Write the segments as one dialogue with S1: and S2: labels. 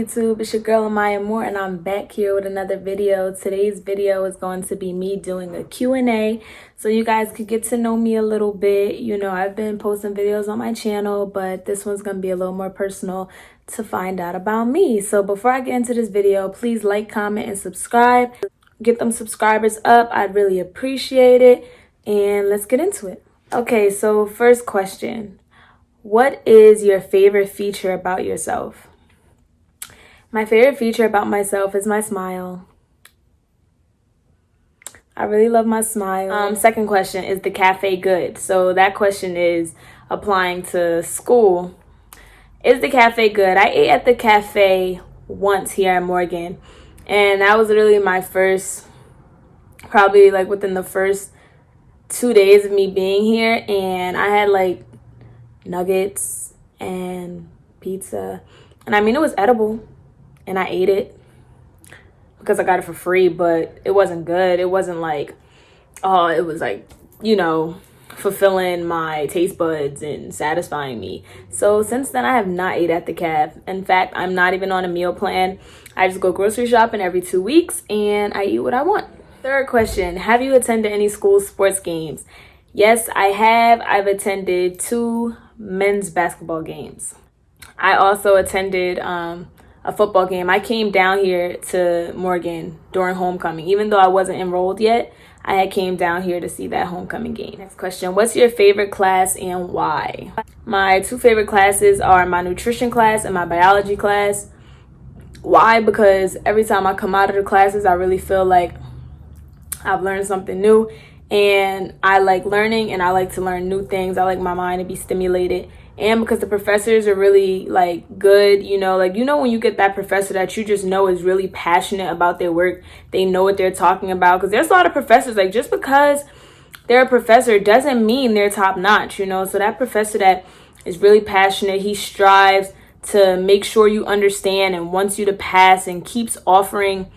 S1: YouTube? It's your girl Amaya Moore, and I'm back here with another video. Today's video is going to be me doing a Q&A so you guys could get to know me a little bit. You know, I've been posting videos on my channel, but this one's going to be a little more personal to find out about me. So before I get into this video, please like, comment, and subscribe. Get them subscribers up. I'd really appreciate it. And let's get into it. Okay, so first question. What is your favorite feature about yourself? My favorite feature about myself is my smile. I really love my smile. Second question, is the cafe good? So that question is applying to school. Is the cafe good? I ate at the cafe once here in Morgan, and that was literally my first, probably like within the first 2 days of me being here, and I had like nuggets and pizza, and I mean, it was edible, and I ate it because I got it for free, but it wasn't good. It wasn't like, oh, it was like, you know, fulfilling my taste buds and satisfying me. So since then, I have not ate at the caf. In fact, I'm not even on a meal plan. I just go grocery shopping every 2 weeks, and I eat what I want. Third question, have you attended any school sports games? Yes, I have. I've attended 2 men's basketball games. I also attended a football game. I came down here to Morgan during homecoming. Even though I wasn't enrolled yet, I had came down here to see that homecoming game. Next question, what's your favorite class and why? My 2 favorite classes are my nutrition class and my biology class. Why? Because every time I come out of the classes, I really feel like I've learned something new. And I like learning, and I like to learn new things. I like my mind to be stimulated. And because the professors are really like good, you know, like, you know, when you get that professor that you just know is really passionate about their work, they know what they're talking about. Because there's a lot of professors, like, just because they're a professor doesn't mean they're top notch, you know. So that professor that is really passionate, he strives to make sure you understand and wants you to pass, and keeps offering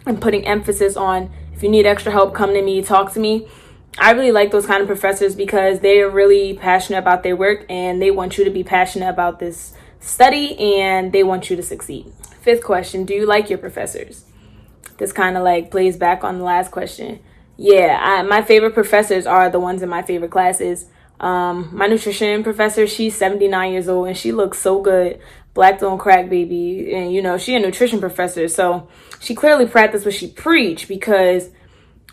S1: and putting emphasis on, if you need extra help, come to me, talk to me. I really like those kind of professors because they're really passionate about their work, and they want you to be passionate about this study, and they want you to succeed. 5th question, do you like your professors? This kind of like plays back on the last question. Yeah, my favorite professors are the ones in my favorite classes. My nutrition professor, she's 79 years old, and she looks so good. Black don't crack, baby. And, you know, she a nutrition professor, so she clearly practiced what she preached, because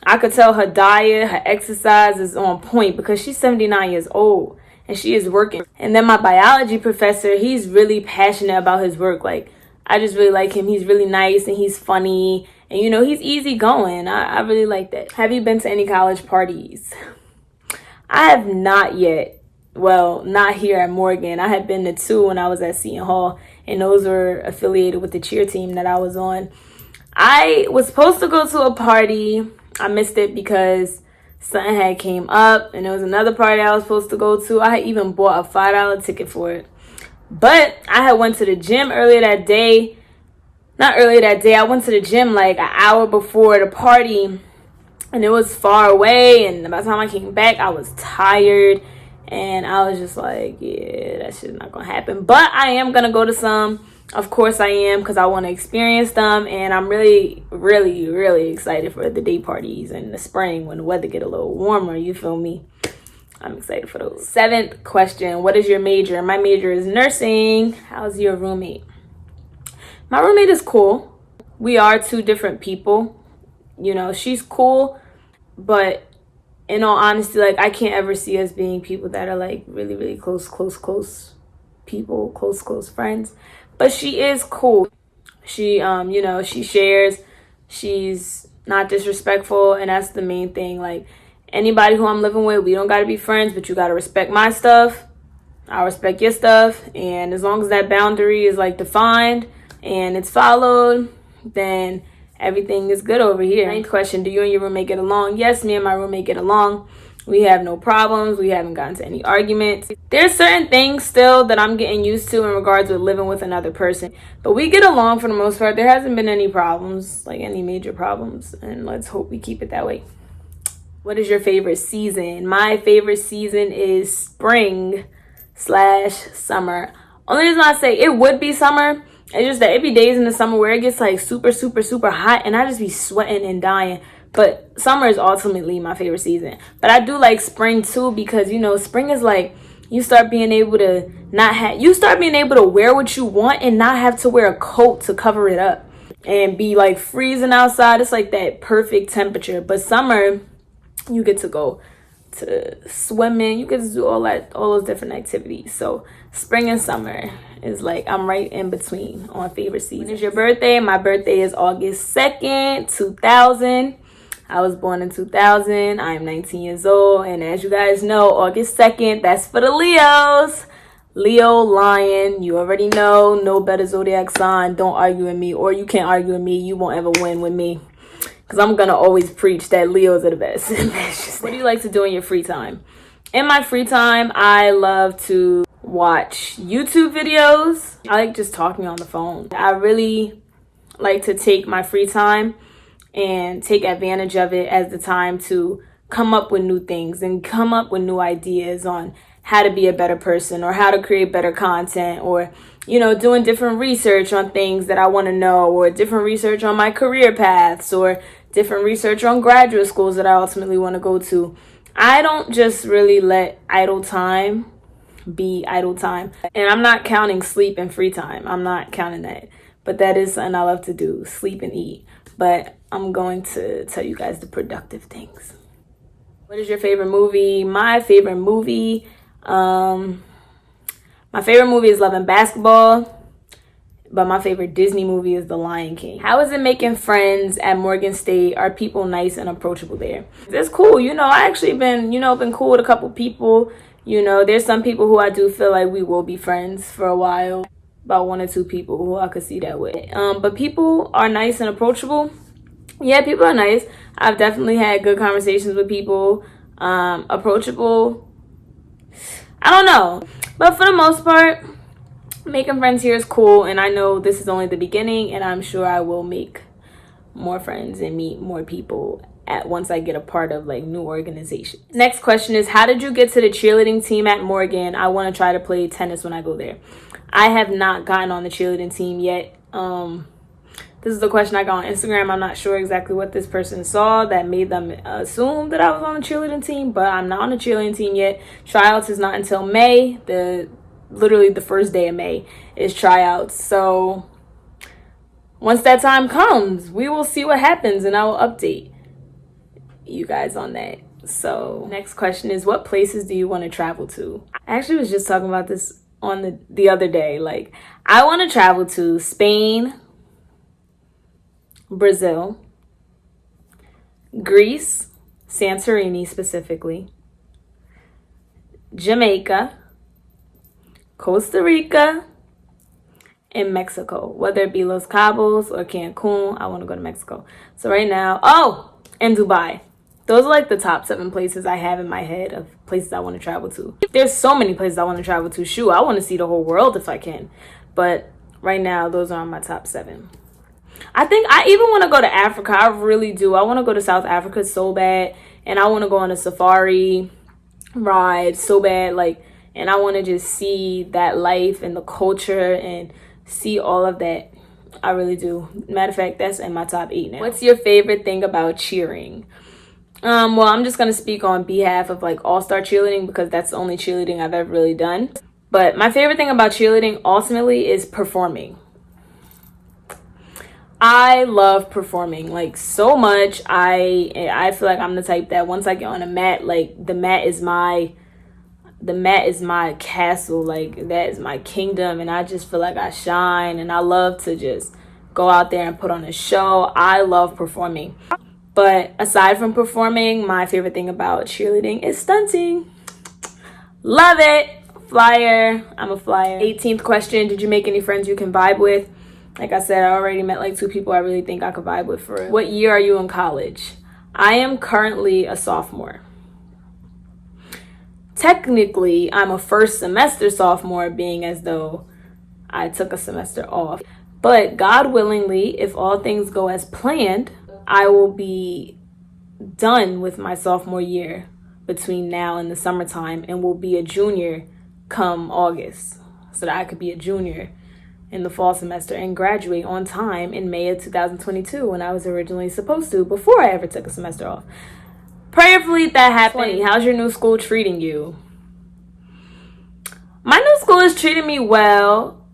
S1: I could tell her diet, her exercise is on point, because she's 79 years old and she is working. And then my biology professor, he's really passionate about his work. Like, I just really like him. He's really nice, and he's funny, and, you know, he's easygoing. I really like that. Have you been to any college parties? I have not yet. Well, not here at Morgan. I had been to 2 when I was at Seton Hall, and those were affiliated with the cheer team that I was on. I was supposed to go to a party. I missed it because something had came up, and there was another party I was supposed to go to. I had even bought a $5 ticket for it. But I had went to the gym earlier that day. Not earlier that day. I went to the gym like an hour before the party, and it was far away, and by the time I came back, I was tired. And I was just like, yeah, that shit's not going to happen. But I am going to go to some. Of course I am, because I want to experience them. And I'm really, really, really excited for the day parties in the spring when the weather get a little warmer. You feel me? I'm excited for those. 7th question, what is your major? My major is nursing. How's your roommate? My roommate is cool. We are 2 different people. You know, she's cool, but in all honesty, like, I can't ever see us being people that are like really, really close people, close friends. But she is cool. She, you know, she shares. She's not disrespectful, and that's the main thing. Like, anybody who I'm living with, we don't got to be friends, but you got to respect my stuff. I respect your stuff, and as long as that boundary is like defined and it's followed, then everything is good over here. 9th question, do you and your roommate get along? Yes, me and my roommate get along. We have no problems. We haven't gotten to any arguments. There's certain things still that I'm getting used to in regards with living with another person. But we get along for the most part. There hasn't been any problems, like any major problems. And let's hope we keep it that way. What is your favorite season? My favorite season is spring/summer. Only reason I say it would be summer It's just that it be days in the summer where it gets like super, super, super hot and I just be sweating and dying. But summer is ultimately my favorite season. But I do like spring too, because, you know, spring is like you start being able to wear what you want and not have to wear a coat to cover it up and be like freezing outside. It's like that perfect temperature. But summer, you get to go to swimming, you get to do all those different activities. So spring and summer is like I'm right in between on favorite season. When is your birthday? My birthday is August 2nd, 2000. I was born in 2000. I am 19 years old. And as you guys know, August 2nd, that's for the Leos. Leo, Lion, you already know. No better zodiac sign. Don't argue with me. Or you can't argue with me. You won't ever win with me. Because I'm going to always preach that Leos are the best. What do you like to do in your free time? In my free time, I love to watch YouTube videos. I like just talking on the phone. I really like to take my free time and take advantage of it as the time to come up with new things and come up with new ideas on how to be a better person or how to create better content, or, you know, doing different research on things that I want to know, or different research on my career paths, or different research on graduate schools that I ultimately want to go to. I don't just really let idle time be idle time. And I'm not counting sleep and free time. I'm not counting that. But that is something I love to do, sleep and eat. But I'm going to tell you guys the productive things. What is your favorite movie? My favorite movie is Love and Basketball. But my favorite Disney movie is The Lion King. How is it making friends at Morgan State? Are people nice and approachable there? It's cool. You know, I actually been cool with a couple people. You know, there's some people who I do feel like we will be friends for a while. About 1 or 2 people who I could see that with. But people are nice and approachable. Yeah, people are nice. I've definitely had good conversations with people. Approachable, I don't know. But for the most part, making friends here is cool. And I know this is only the beginning. And I'm sure I will make more friends and meet more people once I get a part of like new organizations. Next question is, how did you get to the cheerleading team at Morgan? I want to try to play tennis when I go there. I have not gotten on the cheerleading team yet. This is the question I got on Instagram. I'm not sure exactly what this person saw that made them assume that I was on the cheerleading team, but I'm not on the cheerleading team yet. Tryouts is not until May. Literally the first day of May is tryouts. So once that time comes, we will see what happens and I will update you guys on that. So next question is, what places do you want to travel to? I actually was just talking about this on the other day. Like, I want to travel to Spain, Brazil, Greece, Santorini specifically, Jamaica, Costa Rica, and Mexico. Whether it be Los Cabos or Cancun, I want to go to Mexico. So right now, and Dubai. Those are like the top 7 places I have in my head of places I want to travel to. There's so many places I want to travel to. Shoot, I want to see the whole world if I can. But right now, those are on my top 7. I think I even want to go to Africa. I really do. I want to go to South Africa so bad. And I want to go on a safari ride so bad. And I want to just see that life and the culture and see all of that. I really do. Matter of fact, that's in my top 8 now. What's your favorite thing about cheering? Well, I'm just going to speak on behalf of like all-star cheerleading because that's the only cheerleading I've ever really done. But my favorite thing about cheerleading ultimately is performing. I love performing like so much. I feel like I'm the type that once I get on a mat, like the mat is my castle, like that is my kingdom, and I just feel like I shine, and I love to just go out there and put on a show. I love performing. But aside from performing, my favorite thing about cheerleading is stunting. Love it. Flyer. I'm a flyer. 18th question. Did you make any friends you can vibe with? Like I said, I already met like 2 people I really think I could vibe with for real. What year are you in college? I am currently a sophomore. Technically, I'm a first semester sophomore, being as though I took a semester off. But God willingly, if all things go as planned, I will be done with my sophomore year between now and the summertime and will be a junior come August so that I could be a junior in the fall semester and graduate on time in May of 2022 when I was originally supposed to, before I ever took a semester off. Prayerfully that happened. How's your new school treating you? My new school is treating me well,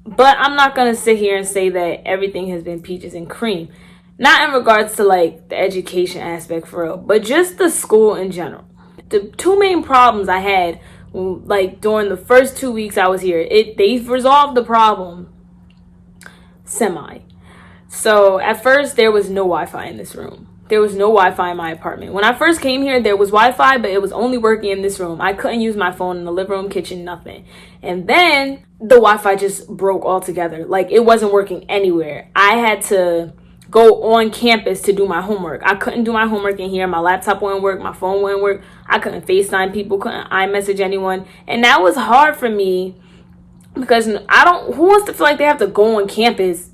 S1: but I'm not going to sit here and say that everything has been peaches and cream. Not in regards to like the education aspect for real, but just the school in general. The two main problems I had like during the first 2 weeks I was here, they've resolved the problem semi. So at first there was no Wi-Fi in this room. There was no Wi-Fi in my apartment. When I first came here, there was Wi-Fi, but it was only working in this room. I couldn't use my phone in the living room, kitchen, nothing. And then the Wi-Fi just broke altogether. Like, it wasn't working anywhere. I had to go on campus to do my homework. I couldn't do my homework in here. My laptop wouldn't work. My phone wouldn't work. I couldn't FaceTime people, couldn't iMessage anyone. And that was hard for me because who wants to feel like they have to go on campus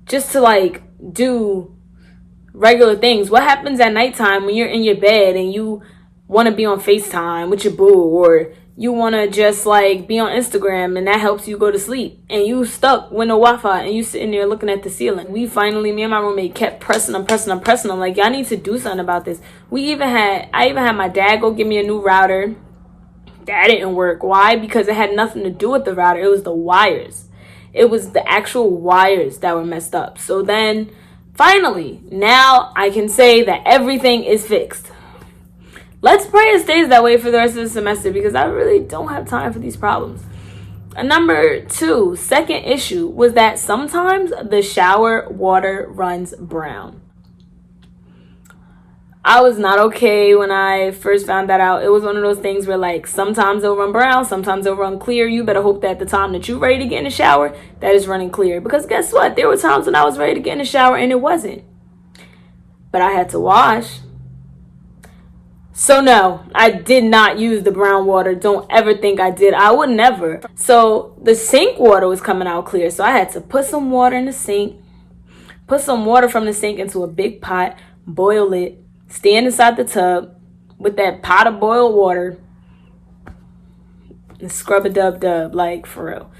S1: just to like do regular things? What happens at nighttime when you're in your bed and you want to be on FaceTime with your boo, or you want to just like be on Instagram and that helps you go to sleep, and you stuck with no Wi-Fi and you sitting there looking at the ceiling? Me and my roommate kept pressing them like, y'all need to do something about this. I even had my dad go give me a new router. That didn't work. Why? Because it had nothing to do with the router. It was the wires. It was the actual wires that were messed up. So then finally, now I can say that everything is fixed. Let's pray it stays that way for the rest of the semester, because I really don't have time for these problems. And number two, second issue, was that sometimes the shower water runs brown. I was not okay when I first found that out. It was one of those things where like sometimes it'll run brown, sometimes it'll run clear. You better hope that the time that you're ready to get in the shower, that is running clear. Because guess what? There were times when I was ready to get in the shower and it wasn't. But I had to wash. So no, I did not use the brown water. Don't ever think I did. I would never. So the sink water was coming out clear. So I had to put some water in the sink, put some water from the sink into a big pot, boil it, stand inside the tub with that pot of boiled water and scrub a dub, like for real.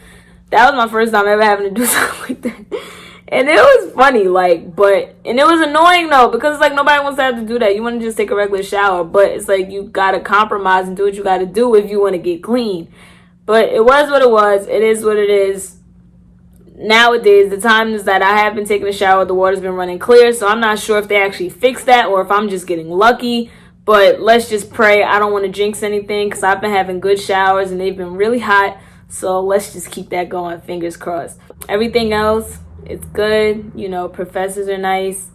S1: That was my first time ever having to do something like that. And it was funny, and it was annoying though, because it's like nobody wants to have to do that. You want to just take a regular shower, but it's like you gotta compromise and do what you gotta do if you want to get clean. But it was what it was. It is what it is. Nowadays, the times that I have been taking a shower, the water's been running clear, so I'm not sure if they actually fixed that or if I'm just getting lucky. But let's just pray. I don't want to jinx anything because I've been having good showers and they've been really hot. So let's just keep that going. Fingers crossed. Everything else, it's good. You know, professors are nice.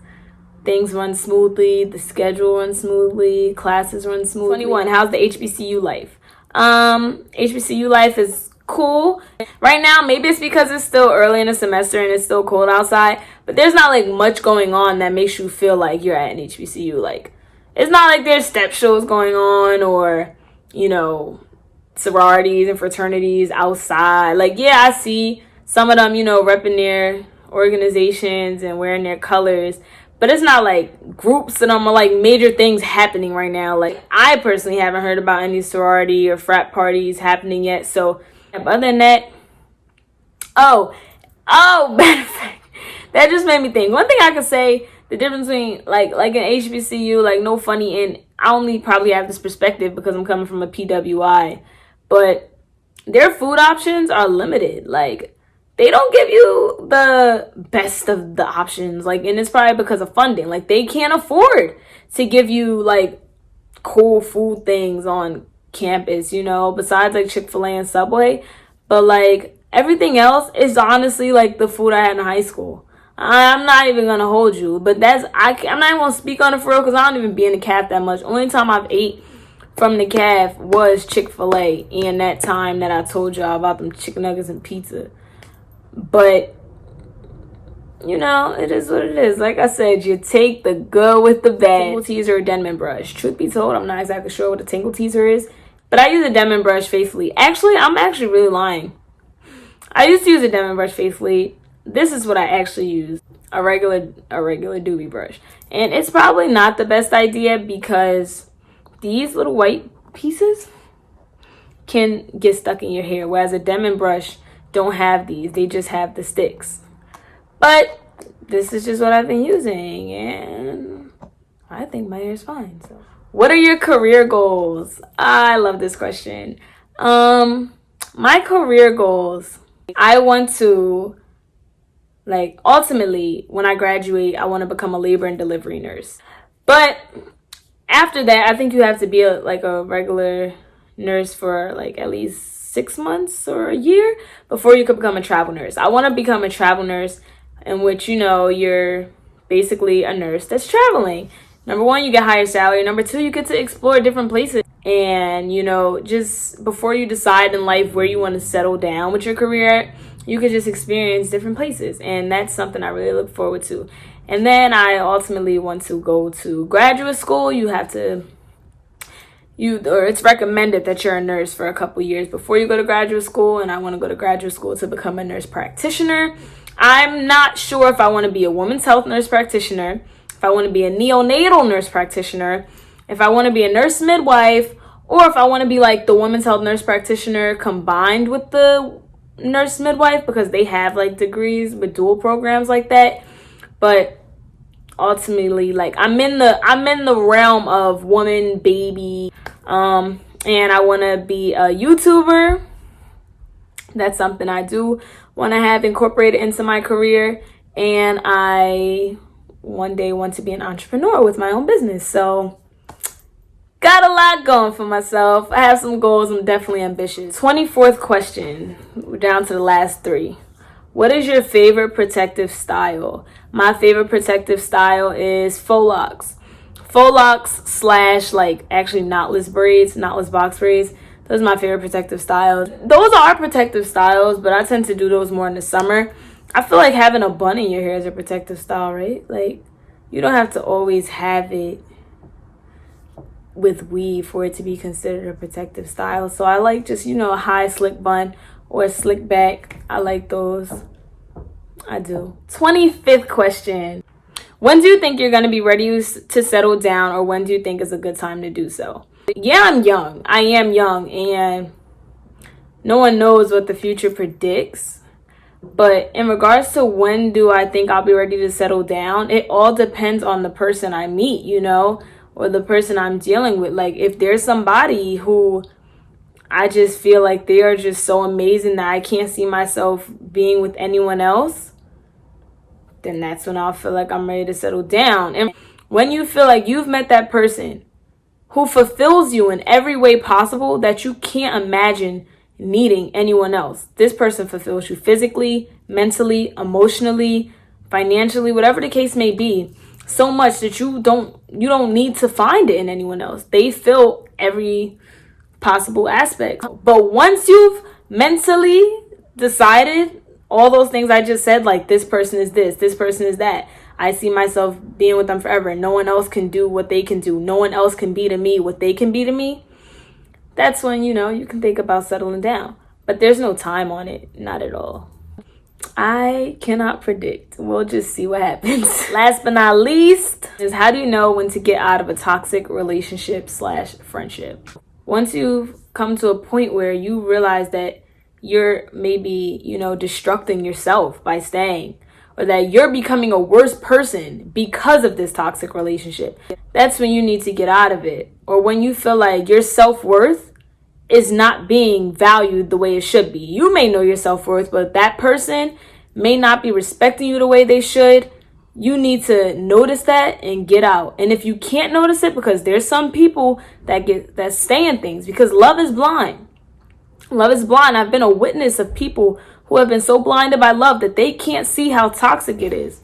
S1: Things run smoothly. The schedule runs smoothly. Classes run smoothly. 21. How's the HBCU life? HBCU life is cool. Right now, maybe it's because it's still early in the semester and it's still cold outside, but there's not like much going on that makes you feel like you're at an HBCU. Like, it's not like there's step shows going on or, you know, sororities and fraternities outside. Like, yeah, I see some of them, you know, repping their organizations and wearing their colors, but it's not like groups of them or like major things happening right now. Like, I personally haven't heard about any sorority or frat parties happening yet. So other than that, matter of fact, that just made me think. One thing I could say, the difference between like an HBCU, like no funny, and I only probably have this perspective because I'm coming from a PWI, but their food options are limited. Like, they don't give you the best of the options. Like, and it's probably because of funding. Like, they can't afford to give you like cool food things on campus, you know, besides like Chick-fil-A and Subway. But like everything else is honestly like the food I had in high school. I'm not even gonna hold you, but I'm not even gonna speak on it for real because I don't even be in the caf that much. Only time I've ate from the caf was Chick-fil-A, and that time that I told y'all about them chicken nuggets and pizza. But you know, it is what it is. Like I said, you take the good with the bad. Tingle teaser or Denman brush. Truth be told, I'm not exactly sure what a tingle teaser is, but I use a Denman brush faithfully. Actually, I'm actually really lying. I used to use a Denman brush faithfully. This is what I actually use. A regular doobie brush. And it's probably not the best idea because these little white pieces can get stuck in your hair, whereas a Denman brush don't have these. They just have the sticks. But this is just what I've been using, and I think my hair is fine. So, what are your career goals? I love this question. My career goals, I want to, like, ultimately, when I graduate, I want to become a labor and delivery nurse. But after that, I think you have to be a regular nurse for like at least 6 months or a year before you could become a travel nurse. I want to become a travel nurse in which, you're basically a nurse that's traveling. Number one, you get higher salary. Number two, you get to explore different places. And, just before you decide in life where you want to settle down with your career, you could just experience different places. And that's something I really look forward to. And then I ultimately want to go to graduate school. It's recommended that you're a nurse for a couple years before you go to graduate school. And I want to go to graduate school to become a nurse practitioner. I'm not sure if I want to be a women's health nurse practitioner, if I want to be a neonatal nurse practitioner, if I want to be a nurse midwife, or if I want to be like the women's health nurse practitioner combined with the nurse midwife, because they have like degrees with dual programs like that. But ultimately, like, I'm in the realm of woman, baby, and I want to be a YouTuber. That's something I do want to have incorporated into my career, and I one day want to be an entrepreneur with my own business. So got a lot going for myself. I have some goals. I'm definitely ambitious. 24th question. We're down to the last 3. What is your favorite protective style? My favorite protective style is faux locks. Faux locks / actually knotless braids, knotless box braids. Those are my favorite protective styles. Those are protective styles, but I tend to do those more in the summer. I feel like having a bun in your hair is a protective style, right? Like, you don't have to always have it with weave for it to be considered a protective style. So I like just, a high slick bun or a slick back. I like those. I do. 25th question. When do you think you're going to be ready to settle down, or when do you think is a good time to do so? Yeah, I'm young. I am young, and no one knows what the future predicts. But in regards to when do I think I'll be ready to settle down, it all depends on the person I meet, or the person I'm dealing with. Like, if there's somebody who I just feel like they are just so amazing that I can't see myself being with anyone else, then that's when I'll feel like I'm ready to settle down. And when you feel like you've met that person who fulfills you in every way possible that you can't imagine needing anyone else. This person fulfills you physically, mentally, emotionally, financially, whatever the case may be, so much that you don't need to find it in anyone else. They fill every possible aspect. But once you've mentally decided all those things I just said, like, this person is this person is that, I see myself being with them forever, no one else can do what they can do, no one else can be to me what they can be to me, that's when, you can think about settling down. But there's no time on it, not at all. I cannot predict. We'll just see what happens. Last but not least is, how do you know when to get out of a toxic relationship / friendship? Once you've come to a point where you realize that you're maybe, destructing yourself by staying, or that you're becoming a worse person because of this toxic relationship, that's when you need to get out of it. Or when you feel like your self-worth is not being valued the way it should be. You may know your self-worth, but that person may not be respecting you the way they should. You need to notice that and get out. And if you can't notice it, because there's some people that stay in things, because love is blind. Love is blind. I've been a witness of people who have been so blinded by love that they can't see how toxic it is.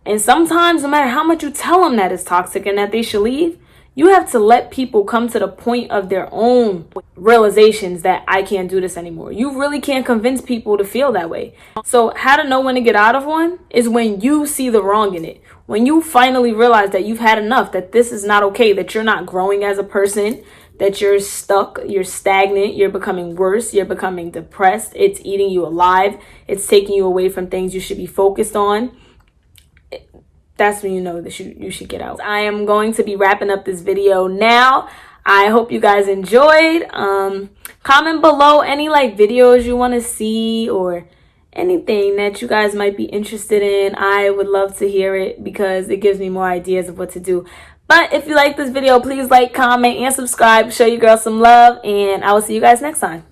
S1: And sometimes, no matter how much you tell them that it's toxic and that they should leave, you have to let people come to the point of their own realizations that I can't do this anymore. You really can't convince people to feel that way. So how to know when to get out of one is when you see the wrong in it. When you finally realize that you've had enough, that this is not okay, that you're not growing as a person, that you're stuck, you're stagnant, you're becoming worse, you're becoming depressed, it's eating you alive, it's taking you away from things you should be focused on. That's when you know that you should get out. I am going to be wrapping up this video now. I hope you guys enjoyed. Comment below any like videos you want to see or anything that you guys might be interested in. I would love to hear it because it gives me more ideas of what to do. But if you like this video, please like, comment, and subscribe. Show your girl some love, and I will see you guys next time.